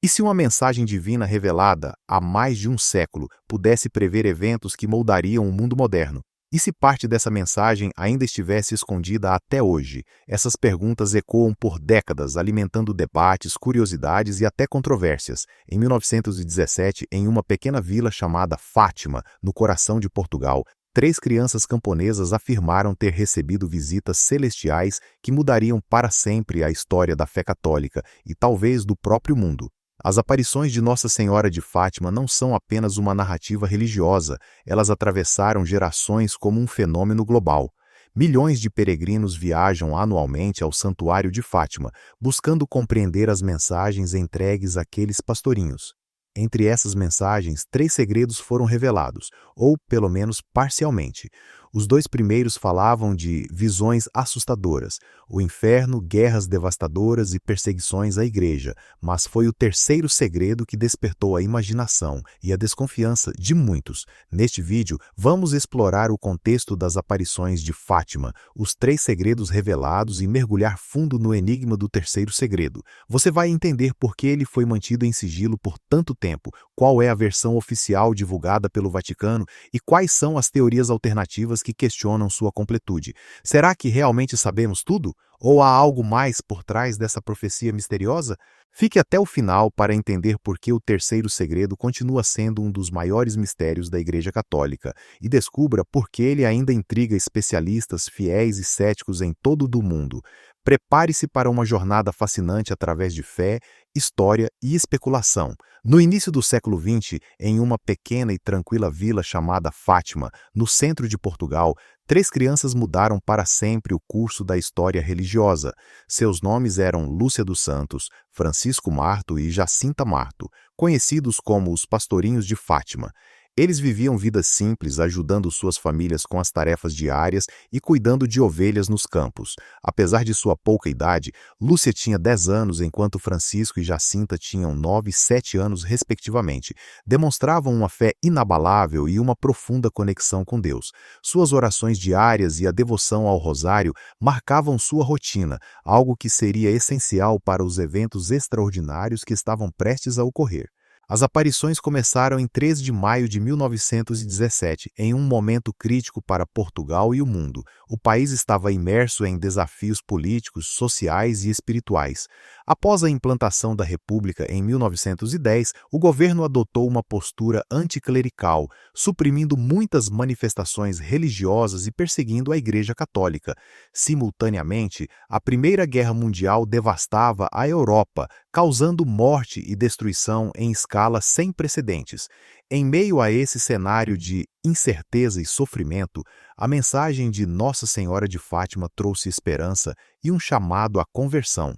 E se uma mensagem divina revelada há mais de um século pudesse prever eventos que moldariam o mundo moderno? E se parte dessa mensagem ainda estivesse escondida até hoje? Essas perguntas ecoam por décadas, alimentando debates, curiosidades e até controvérsias. Em 1917, em uma pequena vila chamada Fátima, no coração de Portugal, três crianças camponesas afirmaram ter recebido visitas celestiais que mudariam para sempre a história da fé católica e talvez do próprio mundo. As aparições de Nossa Senhora de Fátima não são apenas uma narrativa religiosa, elas atravessaram gerações como um fenômeno global. Milhões de peregrinos viajam anualmente ao Santuário de Fátima, buscando compreender as mensagens entregues àqueles pastorinhos. Entre essas mensagens, três segredos foram revelados, ou pelo menos parcialmente. Os dois primeiros falavam de visões assustadoras, o inferno, guerras devastadoras e perseguições à igreja, mas foi o terceiro segredo que despertou a imaginação e a desconfiança de muitos. Neste vídeo, vamos explorar o contexto das aparições de Fátima, os três segredos revelados e mergulhar fundo no enigma do terceiro segredo. Você vai entender por que ele foi mantido em sigilo por tanto tempo, qual é a versão oficial divulgada pelo Vaticano e quais são as teorias alternativas que questionam sua completude. Será que realmente sabemos tudo? Ou há algo mais por trás dessa profecia misteriosa? Fique até o final para entender por que o terceiro segredo continua sendo um dos maiores mistérios da Igreja Católica e descubra por que ele ainda intriga especialistas, fiéis e céticos em todo o mundo. Prepare-se para uma jornada fascinante através de fé, história e especulação. No início do século XX, em uma pequena e tranquila vila chamada Fátima, no centro de Portugal, três crianças mudaram para sempre o curso da história religiosa. Seus nomes eram Lúcia dos Santos, Francisco Marto e Jacinta Marto, conhecidos como os Pastorinhos de Fátima. Eles viviam vidas simples, ajudando suas famílias com as tarefas diárias e cuidando de ovelhas nos campos. Apesar de sua pouca idade, Lúcia tinha 10 anos, enquanto Francisco e Jacinta tinham 9 e 7 anos, respectivamente. Demonstravam uma fé inabalável e uma profunda conexão com Deus. Suas orações diárias e a devoção ao rosário marcavam sua rotina, algo que seria essencial para os eventos extraordinários que estavam prestes a ocorrer. As aparições começaram em 3 de maio de 1917, em um momento crítico para Portugal e o mundo. O país estava imerso em desafios políticos, sociais e espirituais. Após a implantação da República em 1910, o governo adotou uma postura anticlerical, suprimindo muitas manifestações religiosas e perseguindo a Igreja Católica. Simultaneamente, a Primeira Guerra Mundial devastava a Europa, causando morte e destruição em escala sem precedentes. Em meio a esse cenário de incerteza e sofrimento, a mensagem de Nossa Senhora de Fátima trouxe esperança e um chamado à conversão.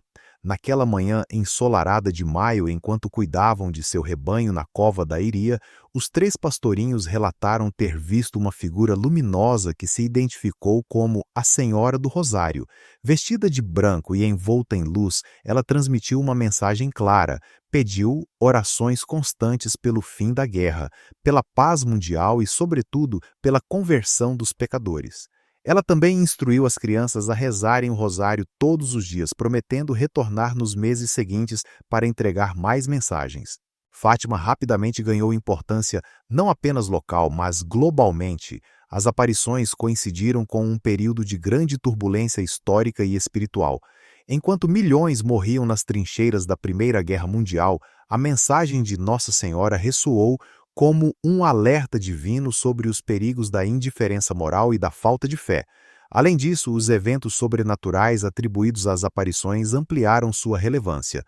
Naquela manhã ensolarada de maio, enquanto cuidavam de seu rebanho na cova da Iria, os três pastorinhos relataram ter visto uma figura luminosa que se identificou como a Senhora do Rosário. Vestida de branco e envolta em luz, ela transmitiu uma mensagem clara. Pediu orações constantes pelo fim da guerra, pela paz mundial e, sobretudo, pela conversão dos pecadores. Ela também instruiu as crianças a rezarem o rosário todos os dias, prometendo retornar nos meses seguintes para entregar mais mensagens. Fátima rapidamente ganhou importância não apenas local, mas globalmente. As aparições coincidiram com um período de grande turbulência histórica e espiritual. Enquanto milhões morriam nas trincheiras da Primeira Guerra Mundial, a mensagem de Nossa Senhora ressoou como um alerta divino sobre os perigos da indiferença moral e da falta de fé. Além disso, os eventos sobrenaturais atribuídos às aparições ampliaram sua relevância.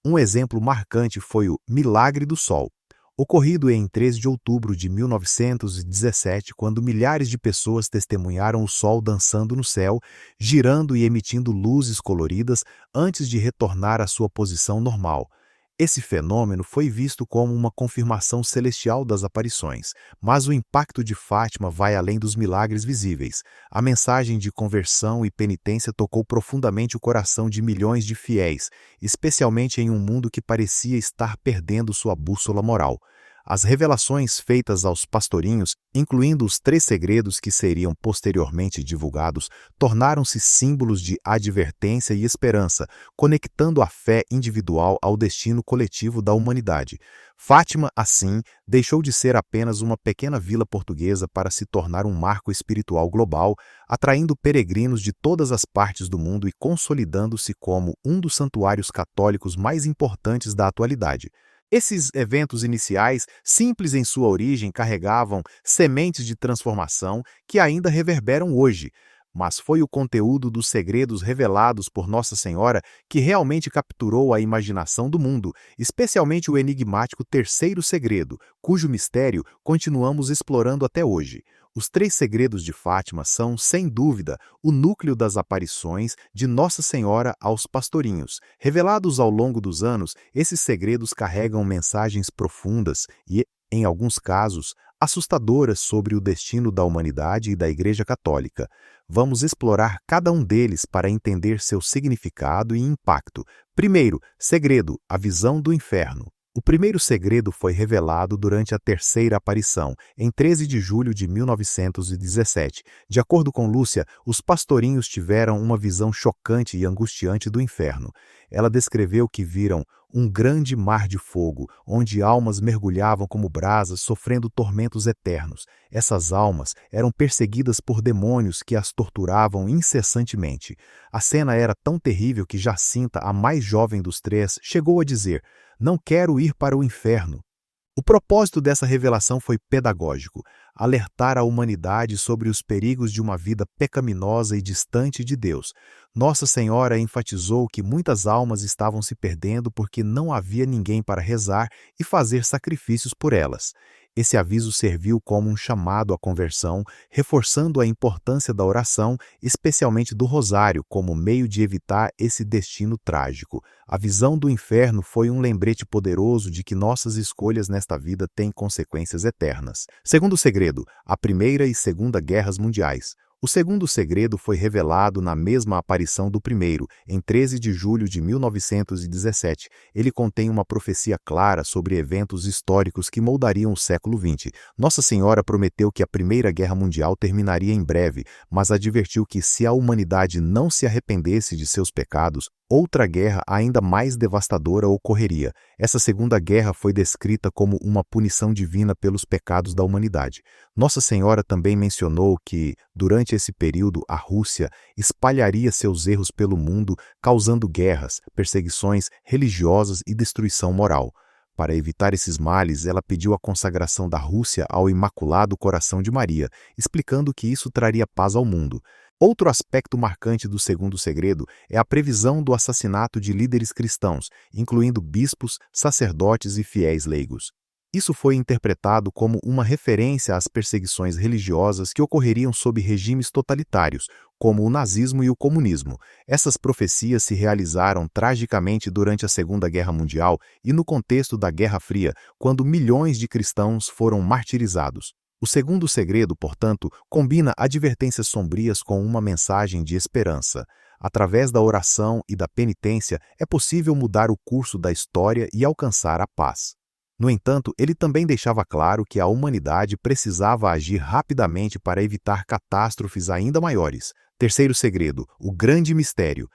Um exemplo marcante foi o Milagre do Sol, ocorrido em 13 de outubro de 1917, quando milhares de pessoas testemunharam o Sol dançando no céu, girando e emitindo luzes coloridas antes de retornar à sua posição normal. Esse fenômeno foi visto como uma confirmação celestial das aparições, mas o impacto de Fátima vai além dos milagres visíveis. A mensagem de conversão e penitência tocou profundamente o coração de milhões de fiéis, especialmente em um mundo que parecia estar perdendo sua bússola moral. As revelações feitas aos pastorinhos, incluindo os 3 segredos que seriam posteriormente divulgados, tornaram-se símbolos de advertência e esperança, conectando a fé individual ao destino coletivo da humanidade. Fátima, assim, deixou de ser apenas uma pequena vila portuguesa para se tornar um marco espiritual global, atraindo peregrinos de todas as partes do mundo e consolidando-se como um dos santuários católicos mais importantes da atualidade. Esses eventos iniciais, simples em sua origem, carregavam sementes de transformação que ainda reverberam hoje. Mas foi o conteúdo dos segredos revelados por Nossa Senhora que realmente capturou a imaginação do mundo, especialmente o enigmático terceiro segredo, cujo mistério continuamos explorando até hoje. Os 3 segredos de Fátima são, sem dúvida, o núcleo das aparições de Nossa Senhora aos pastorinhos. Revelados ao longo dos anos, esses segredos carregam mensagens profundas e, em alguns casos, assustadoras sobre o destino da humanidade e da Igreja Católica. Vamos explorar cada um deles para entender seu significado e impacto. Primeiro, segredo, a visão do inferno. O primeiro segredo foi revelado durante a terceira aparição, em 13 de julho de 1917. De acordo com Lúcia, os pastorinhos tiveram uma visão chocante e angustiante do inferno. Ela descreveu que viram um grande mar de fogo, onde almas mergulhavam como brasas, sofrendo tormentos eternos. Essas almas eram perseguidas por demônios que as torturavam incessantemente. A cena era tão terrível que Jacinta, a mais jovem dos 3, chegou a dizer: "Não quero ir para o inferno." O propósito dessa revelação foi pedagógico, alertar a humanidade sobre os perigos de uma vida pecaminosa e distante de Deus. Nossa Senhora enfatizou que muitas almas estavam se perdendo porque não havia ninguém para rezar e fazer sacrifícios por elas. Esse aviso serviu como um chamado à conversão, reforçando a importância da oração, especialmente do rosário, como meio de evitar esse destino trágico. A visão do inferno foi um lembrete poderoso de que nossas escolhas nesta vida têm consequências eternas. Segundo segredo, a Primeira e Segunda Guerras Mundiais. O segundo segredo foi revelado na mesma aparição do primeiro, em 13 de julho de 1917. Ele contém uma profecia clara sobre eventos históricos que moldariam o século XX. Nossa Senhora prometeu que a Primeira Guerra Mundial terminaria em breve, mas advertiu que se a humanidade não se arrependesse de seus pecados, outra guerra ainda mais devastadora ocorreria. Essa Segunda Guerra foi descrita como uma punição divina pelos pecados da humanidade. Nossa Senhora também mencionou que, durante esse período, a Rússia espalharia seus erros pelo mundo, causando guerras, perseguições religiosas e destruição moral. Para evitar esses males, ela pediu a consagração da Rússia ao Imaculado Coração de Maria, explicando que isso traria paz ao mundo. Outro aspecto marcante do segundo segredo é a previsão do assassinato de líderes cristãos, incluindo bispos, sacerdotes e fiéis leigos. Isso foi interpretado como uma referência às perseguições religiosas que ocorreriam sob regimes totalitários, como o nazismo e o comunismo. Essas profecias se realizaram tragicamente durante a Segunda Guerra Mundial e no contexto da Guerra Fria, quando milhões de cristãos foram martirizados. O segundo segredo, portanto, combina advertências sombrias com uma mensagem de esperança. Através da oração e da penitência, é possível mudar o curso da história e alcançar a paz. No entanto, ele também deixava claro que a humanidade precisava agir rapidamente para evitar catástrofes ainda maiores. Terceiro segredo, o grande mistério.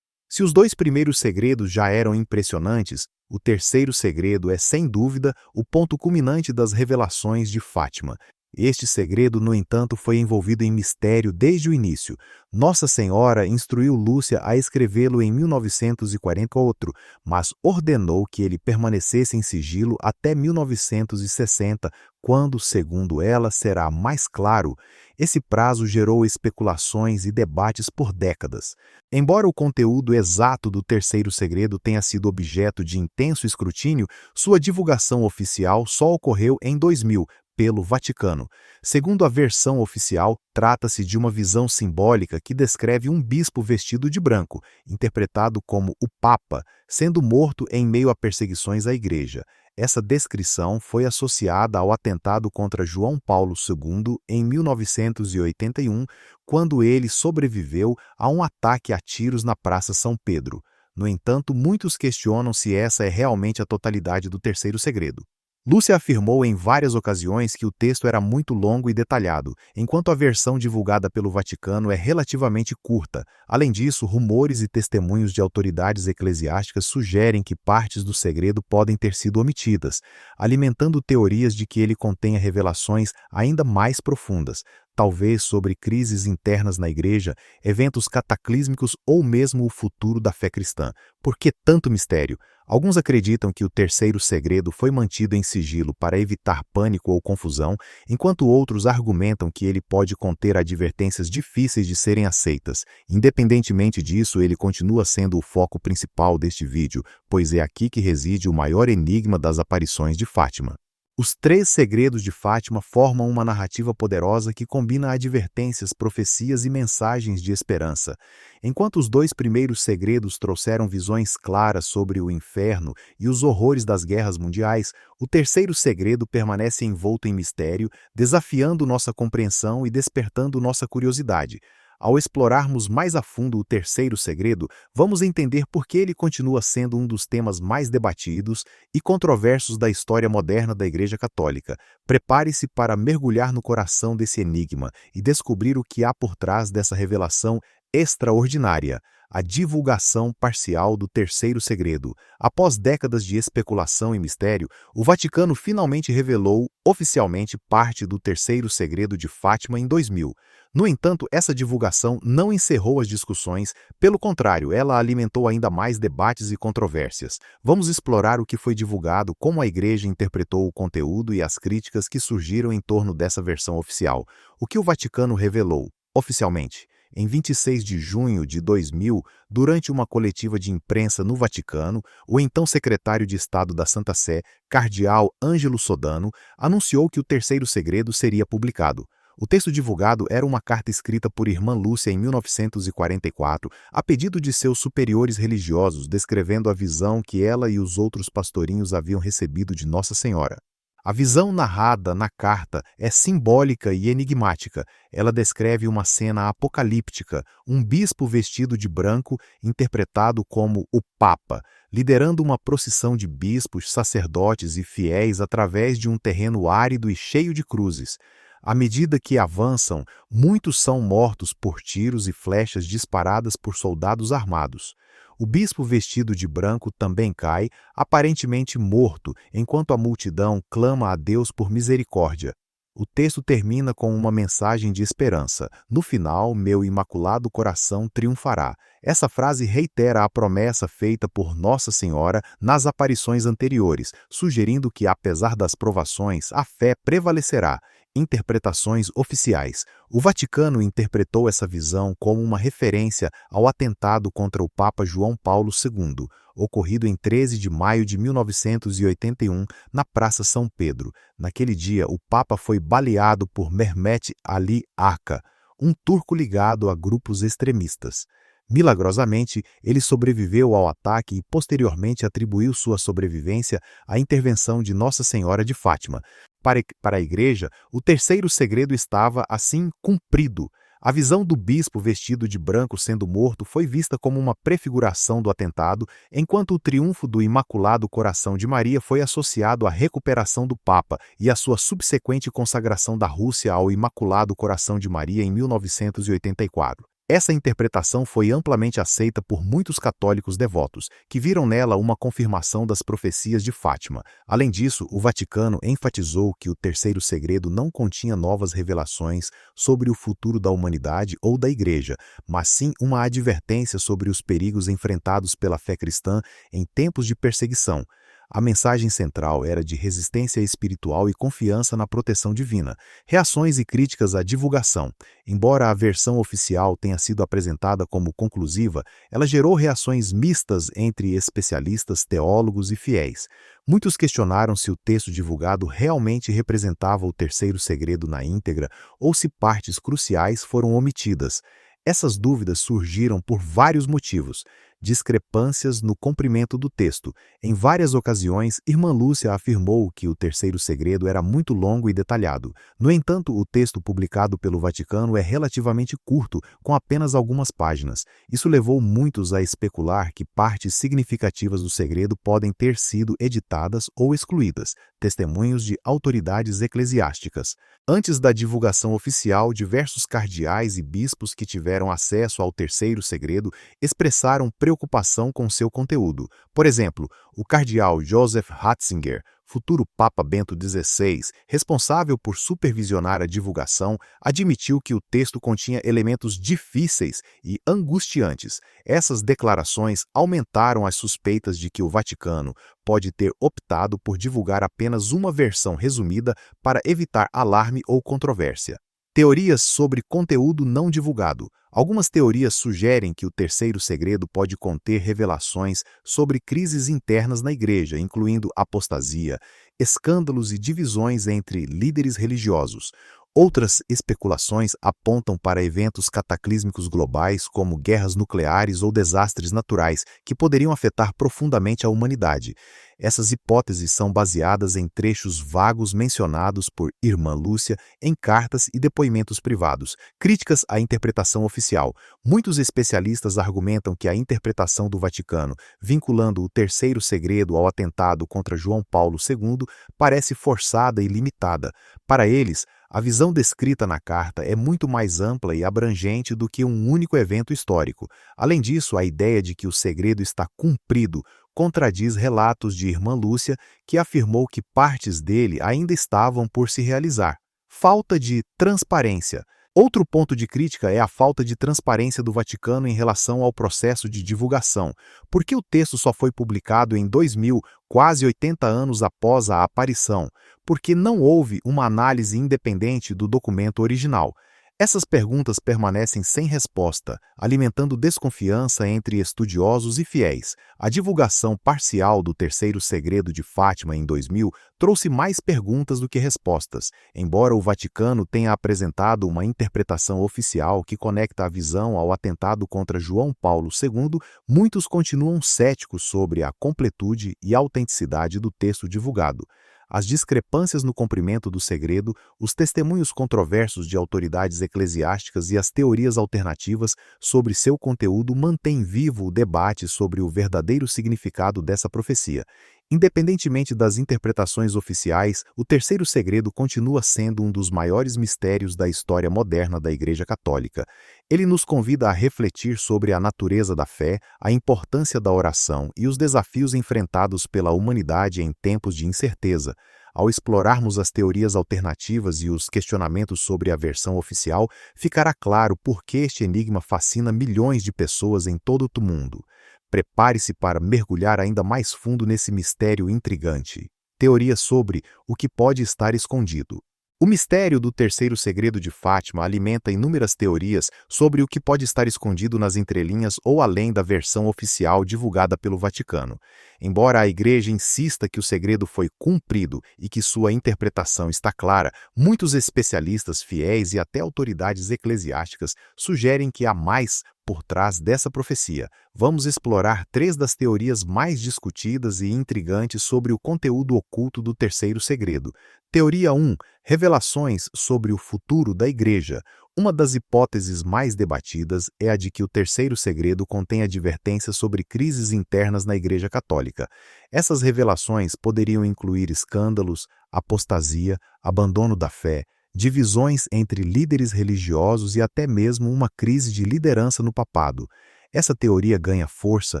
Se os 2 primeiros segredos já eram impressionantes, o terceiro segredo é, sem dúvida, o ponto culminante das revelações de Fátima. Este segredo, no entanto, foi envolvido em mistério desde o início. Nossa Senhora instruiu Lúcia a escrevê-lo em 1944, mas ordenou que ele permanecesse em sigilo até 1960, quando, segundo ela, será mais claro. Esse prazo gerou especulações e debates por décadas. Embora o conteúdo exato do terceiro segredo tenha sido objeto de intenso escrutínio, sua divulgação oficial só ocorreu em 2000, pelo Vaticano. Segundo a versão oficial, trata-se de uma visão simbólica que descreve um bispo vestido de branco, interpretado como o Papa, sendo morto em meio a perseguições à Igreja. Essa descrição foi associada ao atentado contra João Paulo II em 1981, quando ele sobreviveu a um ataque a tiros na Praça São Pedro. No entanto, muitos questionam se essa é realmente a totalidade do terceiro segredo. Lúcia afirmou em várias ocasiões que o texto era muito longo e detalhado, enquanto a versão divulgada pelo Vaticano é relativamente curta. Além disso, rumores e testemunhos de autoridades eclesiásticas sugerem que partes do segredo podem ter sido omitidas, alimentando teorias de que ele contenha revelações ainda mais profundas, talvez sobre crises internas na Igreja, eventos cataclísmicos ou mesmo o futuro da fé cristã. Por que tanto mistério? Alguns acreditam que o terceiro segredo foi mantido em sigilo para evitar pânico ou confusão, enquanto outros argumentam que ele pode conter advertências difíceis de serem aceitas. Independentemente disso, ele continua sendo o foco principal deste vídeo, pois é aqui que reside o maior enigma das aparições de Fátima. Os três segredos de Fátima formam uma narrativa poderosa que combina advertências, profecias e mensagens de esperança. Enquanto os dois primeiros segredos trouxeram visões claras sobre o inferno e os horrores das guerras mundiais, o terceiro segredo permanece envolto em mistério, desafiando nossa compreensão e despertando nossa curiosidade. Ao explorarmos mais a fundo o terceiro segredo, vamos entender por que ele continua sendo um dos temas mais debatidos e controversos da história moderna da Igreja Católica. Prepare-se para mergulhar no coração desse enigma e descobrir o que há por trás dessa revelação extraordinária. A divulgação parcial do terceiro segredo. Após décadas de especulação e mistério, o Vaticano finalmente revelou oficialmente parte do terceiro segredo de Fátima em 2000. No entanto, essa divulgação não encerrou as discussões, pelo contrário, ela alimentou ainda mais debates e controvérsias. Vamos explorar o que foi divulgado, como a Igreja interpretou o conteúdo e as críticas que surgiram em torno dessa versão oficial. O que o Vaticano revelou, oficialmente. Em 26 de junho de 2000, durante uma coletiva de imprensa no Vaticano, o então secretário de Estado da Santa Sé, cardeal Ângelo Sodano, anunciou que o terceiro segredo seria publicado. O texto divulgado era uma carta escrita por Irmã Lúcia em 1944, a pedido de seus superiores religiosos, descrevendo a visão que ela e os outros pastorinhos haviam recebido de Nossa Senhora. A visão narrada na carta é simbólica e enigmática. Ela descreve uma cena apocalíptica, um bispo vestido de branco, interpretado como o Papa, liderando uma procissão de bispos, sacerdotes e fiéis através de um terreno árido e cheio de cruzes. À medida que avançam, muitos são mortos por tiros e flechas disparadas por soldados armados. O bispo vestido de branco também cai, aparentemente morto, enquanto a multidão clama a Deus por misericórdia. O texto termina com uma mensagem de esperança. No final, meu imaculado coração triunfará. Essa frase reitera a promessa feita por Nossa Senhora nas aparições anteriores, sugerindo que, apesar das provações, a fé prevalecerá. Interpretações oficiais. O Vaticano interpretou essa visão como uma referência ao atentado contra o Papa João Paulo II, ocorrido em 13 de maio de 1981, na Praça São Pedro. Naquele dia, o Papa foi baleado por Mehmet Ali Aka, um turco ligado a grupos extremistas. Milagrosamente, ele sobreviveu ao ataque e posteriormente atribuiu sua sobrevivência à intervenção de Nossa Senhora de Fátima. Para a Igreja, o terceiro segredo estava, assim, cumprido. A visão do bispo vestido de branco sendo morto foi vista como uma prefiguração do atentado, enquanto o triunfo do Imaculado Coração de Maria foi associado à recuperação do Papa e à sua subsequente consagração da Rússia ao Imaculado Coração de Maria em 1984. Essa interpretação foi amplamente aceita por muitos católicos devotos, que viram nela uma confirmação das profecias de Fátima. Além disso, o Vaticano enfatizou que o terceiro segredo não continha novas revelações sobre o futuro da humanidade ou da Igreja, mas sim uma advertência sobre os perigos enfrentados pela fé cristã em tempos de perseguição. A mensagem central era de resistência espiritual e confiança na proteção divina. Reações e críticas à divulgação. Embora a versão oficial tenha sido apresentada como conclusiva, ela gerou reações mistas entre especialistas, teólogos e fiéis. Muitos questionaram se o texto divulgado realmente representava o terceiro segredo na íntegra ou se partes cruciais foram omitidas. Essas dúvidas surgiram por vários motivos. discrepâncias no comprimento do texto. Em várias ocasiões, Irmã Lúcia afirmou que o terceiro segredo era muito longo e detalhado. No entanto, o texto publicado pelo Vaticano é relativamente curto, com apenas algumas páginas. Isso levou muitos a especular que partes significativas do segredo podem ter sido editadas ou excluídas, testemunhos de autoridades eclesiásticas. Antes da divulgação oficial, diversos cardeais e bispos que tiveram acesso ao terceiro segredo expressaram preocupação com seu conteúdo. Por exemplo, o cardeal Joseph Ratzinger, futuro Papa Bento XVI, responsável por supervisionar a divulgação, admitiu que o texto continha elementos difíceis e angustiantes. Essas declarações aumentaram as suspeitas de que o Vaticano pode ter optado por divulgar apenas uma versão resumida para evitar alarme ou controvérsia. Teorias sobre conteúdo não divulgado. Algumas teorias sugerem que o terceiro segredo pode conter revelações sobre crises internas na igreja, incluindo apostasia, escândalos e divisões entre líderes religiosos. Outras especulações apontam para eventos cataclísmicos globais, como guerras nucleares ou desastres naturais, que poderiam afetar profundamente a humanidade. Essas hipóteses são baseadas em trechos vagos mencionados por Irmã Lúcia em cartas e depoimentos privados. Críticas à interpretação oficial. Muitos especialistas argumentam que a interpretação do Vaticano, vinculando o terceiro segredo ao atentado contra João Paulo II, parece forçada e limitada. Para eles, a visão descrita na carta é muito mais ampla e abrangente do que um único evento histórico. Além disso, a ideia de que o segredo está cumprido contradiz relatos de Irmã Lúcia, que afirmou que partes dele ainda estavam por se realizar. Falta de transparência. Outro ponto de crítica é a falta de transparência do Vaticano em relação ao processo de divulgação. Por que o texto só foi publicado em 2000, quase 80 anos após a aparição? Porque não houve uma análise independente do documento original. Essas perguntas permanecem sem resposta, alimentando desconfiança entre estudiosos e fiéis. A divulgação parcial do terceiro segredo de Fátima em 2000 trouxe mais perguntas do que respostas. Embora o Vaticano tenha apresentado uma interpretação oficial que conecta a visão ao atentado contra João Paulo II, muitos continuam céticos sobre a completude e autenticidade do texto divulgado. As discrepâncias no comprimento do segredo, os testemunhos controversos de autoridades eclesiásticas e as teorias alternativas sobre seu conteúdo mantêm vivo o debate sobre o verdadeiro significado dessa profecia. Independentemente das interpretações oficiais, o terceiro segredo continua sendo um dos maiores mistérios da história moderna da Igreja Católica. Ele nos convida a refletir sobre a natureza da fé, a importância da oração e os desafios enfrentados pela humanidade em tempos de incerteza. Ao explorarmos as teorias alternativas e os questionamentos sobre a versão oficial, ficará claro por que este enigma fascina milhões de pessoas em todo o mundo. Prepare-se para mergulhar ainda mais fundo nesse mistério intrigante. Teoria sobre o que pode estar escondido. O mistério do terceiro segredo de Fátima alimenta inúmeras teorias sobre o que pode estar escondido nas entrelinhas ou além da versão oficial divulgada pelo Vaticano. Embora a Igreja insista que o segredo foi cumprido e que sua interpretação está clara, muitos especialistas fiéis e até autoridades eclesiásticas sugerem que há mais por trás dessa profecia. Vamos explorar 3 das teorias mais discutidas e intrigantes sobre o conteúdo oculto do terceiro segredo. Teoria 1. Revelações sobre o futuro da Igreja. Uma das hipóteses mais debatidas é a de que o terceiro segredo contém advertências sobre crises internas na Igreja Católica. Essas revelações poderiam incluir escândalos, apostasia, abandono da fé, divisões entre líderes religiosos e até mesmo uma crise de liderança no papado. Essa teoria ganha força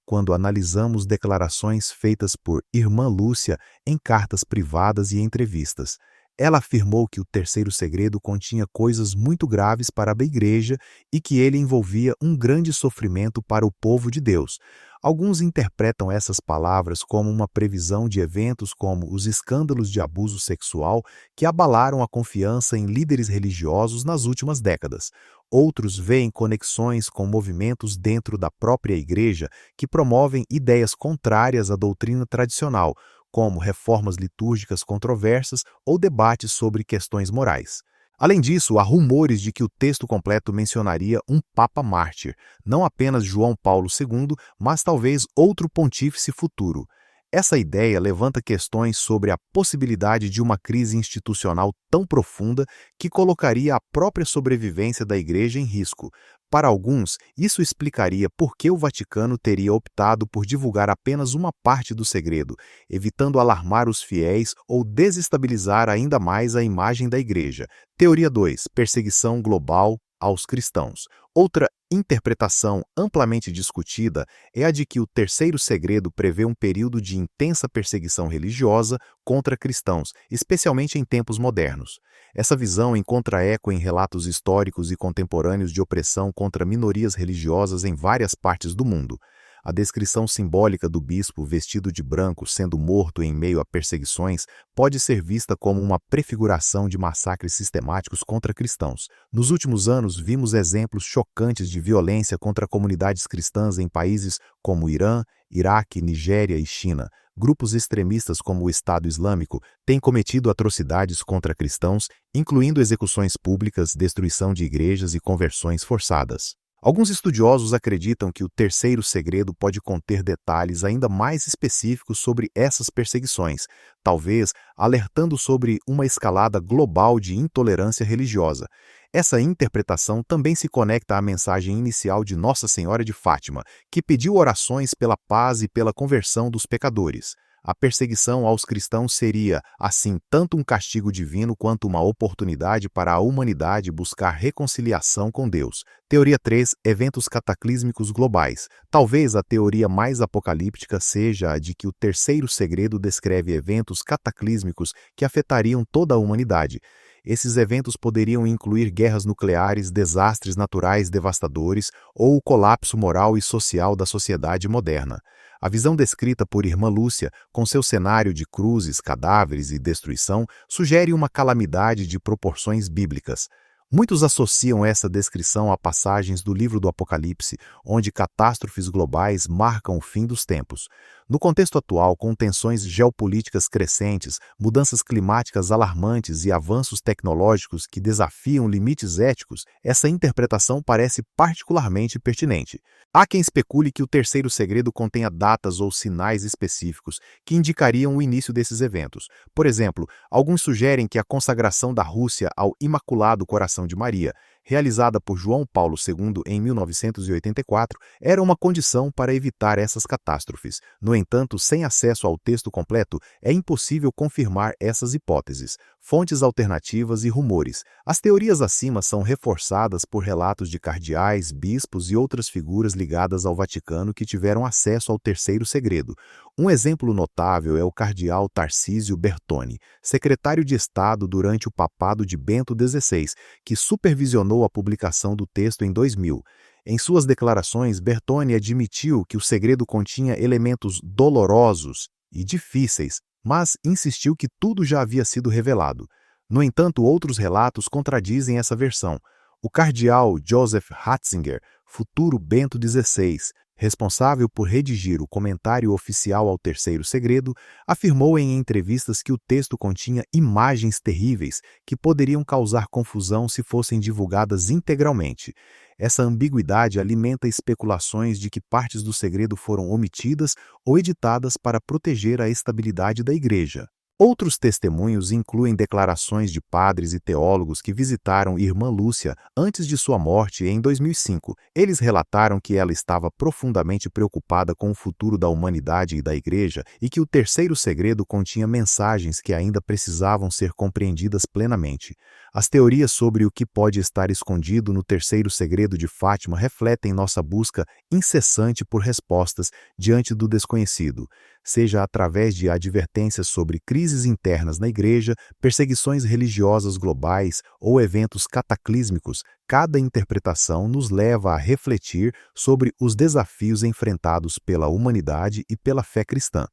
quando analisamos declarações feitas por Irmã Lúcia em cartas privadas e entrevistas. Ela afirmou que o terceiro segredo continha coisas muito graves para a Igreja e que ele envolvia um grande sofrimento para o povo de Deus. Alguns interpretam essas palavras como uma previsão de eventos como os escândalos de abuso sexual que abalaram a confiança em líderes religiosos nas últimas décadas. Outros veem conexões com movimentos dentro da própria Igreja que promovem ideias contrárias à doutrina tradicional, como reformas litúrgicas controversas ou debates sobre questões morais. Além disso, há rumores de que o texto completo mencionaria um Papa mártir, não apenas João Paulo II, mas talvez outro pontífice futuro. Essa ideia levanta questões sobre a possibilidade de uma crise institucional tão profunda que colocaria a própria sobrevivência da Igreja em risco. Para alguns, isso explicaria por que o Vaticano teria optado por divulgar apenas uma parte do segredo, evitando alarmar os fiéis ou desestabilizar ainda mais a imagem da Igreja. Teoria 2: Perseguição global aos cristãos. Outra interpretação amplamente discutida é a de que o terceiro segredo prevê um período de intensa perseguição religiosa contra cristãos, especialmente em tempos modernos. Essa visão encontra eco em relatos históricos e contemporâneos de opressão contra minorias religiosas em várias partes do mundo. A descrição simbólica do bispo vestido de branco sendo morto em meio a perseguições pode ser vista como uma prefiguração de massacres sistemáticos contra cristãos. Nos últimos anos, vimos exemplos chocantes de violência contra comunidades cristãs em países como Irã, Iraque, Nigéria e China. Grupos extremistas como o Estado Islâmico têm cometido atrocidades contra cristãos, incluindo execuções públicas, destruição de igrejas e conversões forçadas. Alguns estudiosos acreditam que o terceiro segredo pode conter detalhes ainda mais específicos sobre essas perseguições, talvez alertando sobre uma escalada global de intolerância religiosa. Essa interpretação também se conecta à mensagem inicial de Nossa Senhora de Fátima, que pediu orações pela paz e pela conversão dos pecadores. A perseguição aos cristãos seria, assim, tanto um castigo divino quanto uma oportunidade para a humanidade buscar reconciliação com Deus. Teoria 3: Eventos cataclísmicos globais. Talvez a teoria mais apocalíptica seja a de que o terceiro segredo descreve eventos cataclísmicos que afetariam toda a humanidade. Esses eventos poderiam incluir guerras nucleares, desastres naturais devastadores ou o colapso moral e social da sociedade moderna. A visão descrita por Irmã Lúcia, com seu cenário de cruzes, cadáveres e destruição, sugere uma calamidade de proporções bíblicas. Muitos associam essa descrição a passagens do livro do Apocalipse, onde catástrofes globais marcam o fim dos tempos. No contexto atual, com tensões geopolíticas crescentes, mudanças climáticas alarmantes e avanços tecnológicos que desafiam limites éticos, essa interpretação parece particularmente pertinente. Há quem especule que o terceiro segredo contenha datas ou sinais específicos que indicariam o início desses eventos. Por exemplo, alguns sugerem que a consagração da Rússia ao Imaculado Coração de Maria, realizada por João Paulo II em 1984, era uma condição para evitar essas catástrofes. No entanto, sem acesso ao texto completo, é impossível confirmar essas hipóteses. Fontes alternativas e rumores. As teorias acima são reforçadas por relatos de cardeais, bispos e outras figuras ligadas ao Vaticano que tiveram acesso ao terceiro segredo. Um exemplo notável é o cardeal Tarcísio Bertone, secretário de Estado durante o papado de Bento XVI, que supervisionou a publicação do texto em 2000. Em suas declarações, Bertone admitiu que o segredo continha elementos dolorosos e difíceis, mas insistiu que tudo já havia sido revelado. No entanto, outros relatos contradizem essa versão. O cardeal Joseph Ratzinger, futuro Bento XVI, responsável por redigir o comentário oficial ao terceiro segredo, afirmou em entrevistas que o texto continha imagens terríveis que poderiam causar confusão se fossem divulgadas integralmente. Essa ambiguidade alimenta especulações de que partes do segredo foram omitidas ou editadas para proteger a estabilidade da Igreja. Outros testemunhos incluem declarações de padres e teólogos que visitaram Irmã Lúcia antes de sua morte em 2005. Eles relataram que ela estava profundamente preocupada com o futuro da humanidade e da Igreja e que o terceiro segredo continha mensagens que ainda precisavam ser compreendidas plenamente. As teorias sobre o que pode estar escondido no terceiro segredo de Fátima refletem nossa busca incessante por respostas diante do desconhecido, seja através de advertências sobre crises internas na Igreja, perseguições religiosas globais ou eventos cataclísmicos. Cada interpretação nos leva a refletir sobre os desafios enfrentados pela humanidade e pela fé cristã.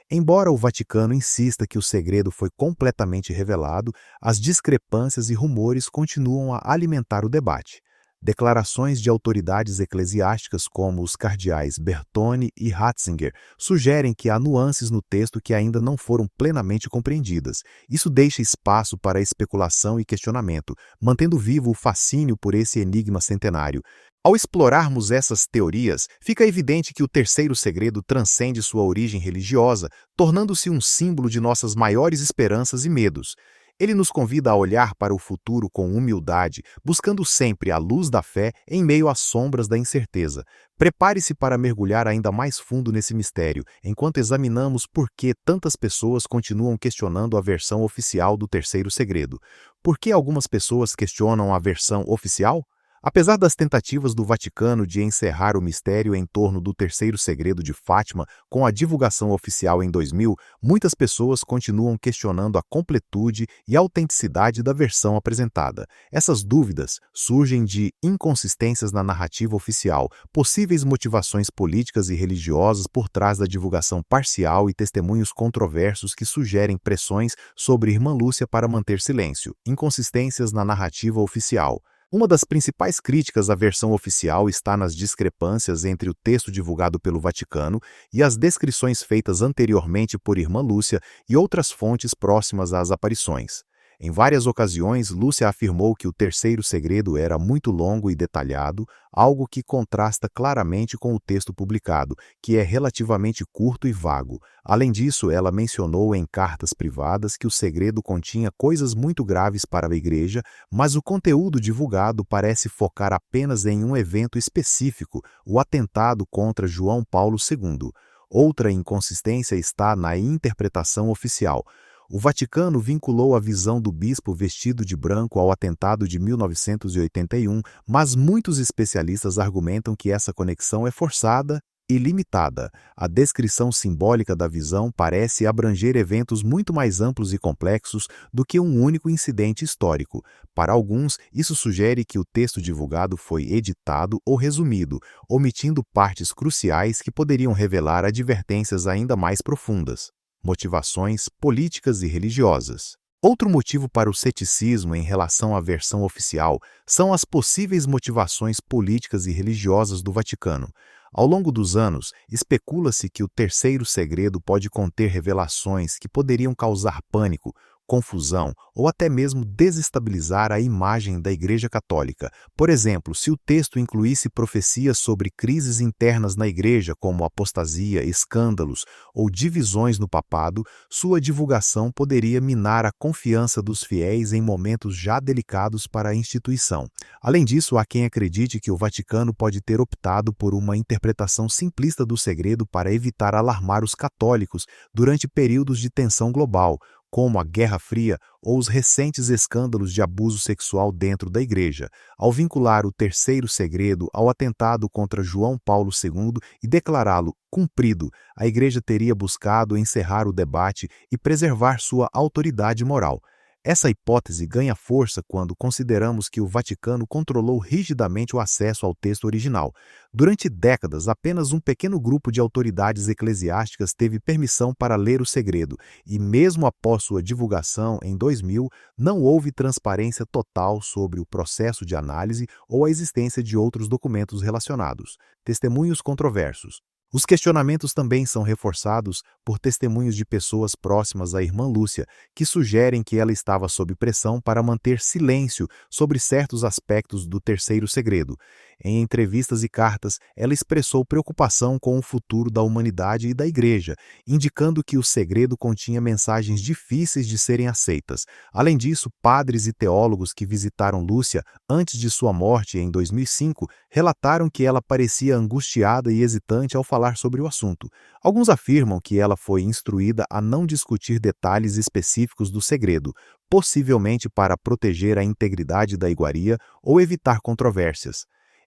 Embora o Vaticano insista que o segredo foi completamente revelado, as discrepâncias e rumores continuam a alimentar o debate. Declarações de autoridades eclesiásticas como os cardeais Bertone e Ratzinger sugerem que há nuances no texto que ainda não foram plenamente compreendidas. Isso deixa espaço para especulação e questionamento, mantendo vivo o fascínio por esse enigma centenário. Ao explorarmos essas teorias, fica evidente que o terceiro segredo transcende sua origem religiosa, tornando-se um símbolo de nossas maiores esperanças e medos. Ele nos convida a olhar para o futuro com humildade, buscando sempre a luz da fé em meio às sombras da incerteza. Prepare-se para mergulhar ainda mais fundo nesse mistério, enquanto examinamos por que tantas pessoas continuam questionando a versão oficial do terceiro segredo. Por que algumas pessoas questionam a versão oficial? Apesar das tentativas do Vaticano de encerrar o mistério em torno do terceiro segredo de Fátima com a divulgação oficial em 2000, muitas pessoas continuam questionando a completude e autenticidade da versão apresentada. Essas dúvidas surgem de inconsistências na narrativa oficial, possíveis motivações políticas e religiosas por trás da divulgação parcial e testemunhos controversos que sugerem pressões sobre Irmã Lúcia para manter silêncio. Inconsistências na narrativa oficial. Uma das principais críticas à versão oficial está nas discrepâncias entre o texto divulgado pelo Vaticano e as descrições feitas anteriormente por Irmã Lúcia e outras fontes próximas às aparições. Em várias ocasiões, Lúcia afirmou que o terceiro segredo era muito longo e detalhado, algo que contrasta claramente com o texto publicado, que é relativamente curto e vago. Além disso, ela mencionou em cartas privadas que o segredo continha coisas muito graves para a Igreja, mas o conteúdo divulgado parece focar apenas em um evento específico, o atentado contra João Paulo II. Outra inconsistência está na interpretação oficial. O Vaticano vinculou a visão do bispo vestido de branco ao atentado de 1981, mas muitos especialistas argumentam que essa conexão é forçada e limitada. A descrição simbólica da visão parece abranger eventos muito mais amplos e complexos do que um único incidente histórico. Para alguns, isso sugere que o texto divulgado foi editado ou resumido, omitindo partes cruciais que poderiam revelar advertências ainda mais profundas. Motivações políticas e religiosas. Outro motivo para o ceticismo em relação à versão oficial são as possíveis motivações políticas e religiosas do Vaticano. Ao longo dos anos, especula-se que o terceiro segredo pode conter revelações que poderiam causar pânico, confusão ou até mesmo desestabilizar a imagem da Igreja Católica. Por exemplo, se o texto incluísse profecias sobre crises internas na Igreja, como apostasia, escândalos ou divisões no papado, sua divulgação poderia minar a confiança dos fiéis em momentos já delicados para a instituição. Além disso, há quem acredite que o Vaticano pode ter optado por uma interpretação simplista do segredo para evitar alarmar os católicos durante períodos de tensão global, como a Guerra Fria ou os recentes escândalos de abuso sexual dentro da Igreja. Ao vincular o terceiro segredo ao atentado contra João Paulo II e declará-lo cumprido, a Igreja teria buscado encerrar o debate e preservar sua autoridade moral. Essa hipótese ganha força quando consideramos que o Vaticano controlou rigidamente o acesso ao texto original. Durante décadas, apenas um pequeno grupo de autoridades eclesiásticas teve permissão para ler o segredo, e mesmo após sua divulgação em 2000, não houve transparência total sobre o processo de análise ou a existência de outros documentos relacionados. Testemunhos controversos. Os questionamentos também são reforçados por testemunhos de pessoas próximas à Irmã Lúcia, que sugerem que ela estava sob pressão para manter silêncio sobre certos aspectos do terceiro segredo. Em entrevistas e cartas, ela expressou preocupação com o futuro da humanidade e da Igreja, indicando que o segredo continha mensagens difíceis de serem aceitas. Além disso, padres e teólogos que visitaram Lúcia antes de sua morte em 2005 relataram que ela parecia angustiada e hesitante ao falar sobre o assunto. Alguns afirmam que ela foi instruída a não discutir detalhes específicos do segredo, possivelmente para proteger a integridade da iguaria ou evitar controvérsias.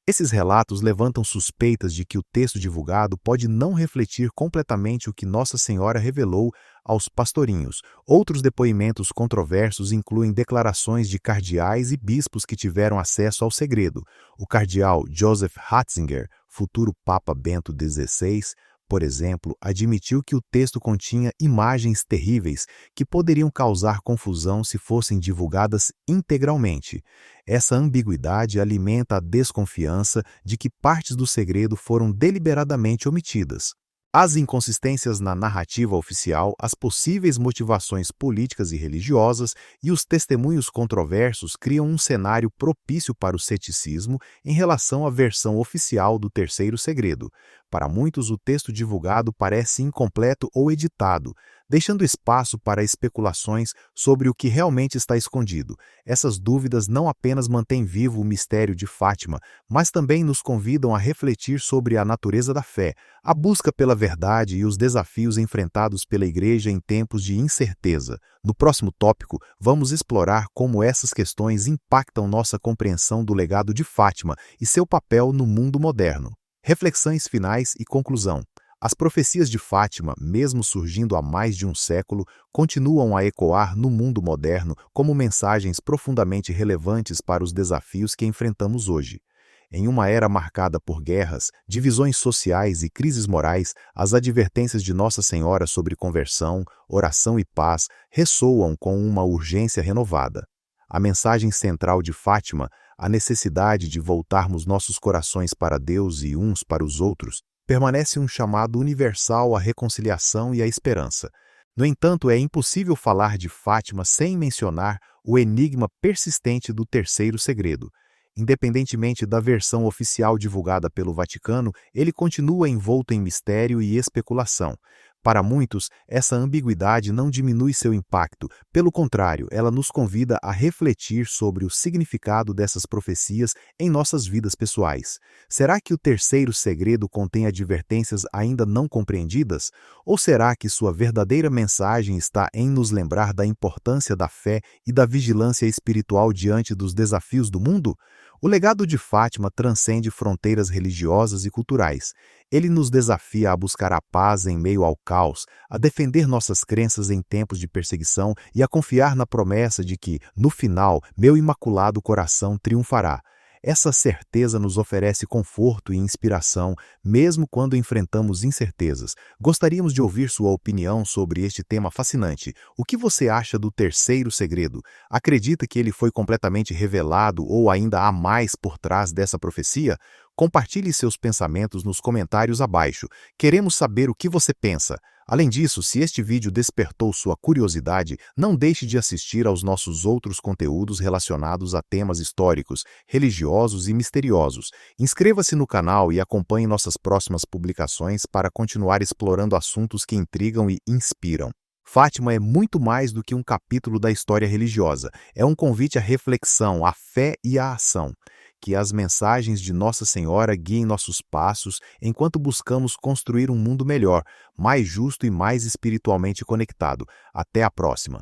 Esses relatos levantam suspeitas de que o texto divulgado pode não refletir completamente o que Nossa Senhora revelou aos pastorinhos. Outros depoimentos controversos incluem declarações de cardeais e bispos que tiveram acesso ao segredo. O cardeal Joseph Ratzinger, futuro Papa Bento XVI, Por exemplo, admitiu que o texto continha imagens terríveis que poderiam causar confusão se fossem divulgadas integralmente. Essa ambiguidade alimenta a desconfiança de que partes do segredo foram deliberadamente omitidas. As inconsistências na narrativa oficial, as possíveis motivações políticas e religiosas e os testemunhos controversos criam um cenário propício para o ceticismo em relação à versão oficial do terceiro segredo. Para muitos, o texto divulgado parece incompleto ou editado, deixando espaço para especulações sobre o que realmente está escondido. Essas dúvidas não apenas mantêm vivo o mistério de Fátima, mas também nos convidam a refletir sobre a natureza da fé, a busca pela verdade e os desafios enfrentados pela Igreja em tempos de incerteza. No próximo tópico, vamos explorar como essas questões impactam nossa compreensão do legado de Fátima e seu papel no mundo moderno. Reflexões finais e conclusão. As profecias de Fátima, mesmo surgindo há mais de um século, continuam a ecoar no mundo moderno como mensagens profundamente relevantes para os desafios que enfrentamos hoje. Em uma era marcada por guerras, divisões sociais e crises morais, as advertências de Nossa Senhora sobre conversão, oração e paz ressoam com uma urgência renovada. A mensagem central de Fátima, a necessidade de voltarmos nossos corações para Deus e uns para os outros, permanece um chamado universal à reconciliação e à esperança. No entanto, é impossível falar de Fátima sem mencionar o enigma persistente do terceiro segredo. Independentemente da versão oficial divulgada pelo Vaticano, ele continua envolto em mistério e especulação. Para muitos, essa ambiguidade não diminui seu impacto, pelo contrário, ela nos convida a refletir sobre o significado dessas profecias em nossas vidas pessoais. Será que o terceiro segredo contém advertências ainda não compreendidas? Ou será que sua verdadeira mensagem está em nos lembrar da importância da fé e da vigilância espiritual diante dos desafios do mundo? O legado de Fátima transcende fronteiras religiosas e culturais. Ele nos desafia a buscar a paz em meio ao caos, a defender nossas crenças em tempos de perseguição e a confiar na promessa de que, no final, meu imaculado coração triunfará. Essa certeza nos oferece conforto e inspiração, mesmo quando enfrentamos incertezas. Gostaríamos de ouvir sua opinião sobre este tema fascinante. O que você acha do terceiro segredo? Acredita que ele foi completamente revelado ou ainda há mais por trás dessa profecia? Compartilhe seus pensamentos nos comentários abaixo. Queremos saber o que você pensa. Além disso, se este vídeo despertou sua curiosidade, não deixe de assistir aos nossos outros conteúdos relacionados a temas históricos, religiosos e misteriosos. Inscreva-se no canal e acompanhe nossas próximas publicações para continuar explorando assuntos que intrigam e inspiram. Fátima é muito mais do que um capítulo da história religiosa. É um convite à reflexão, à fé e à ação. Que as mensagens de Nossa Senhora guiem nossos passos enquanto buscamos construir um mundo melhor, mais justo e mais espiritualmente conectado. Até a próxima!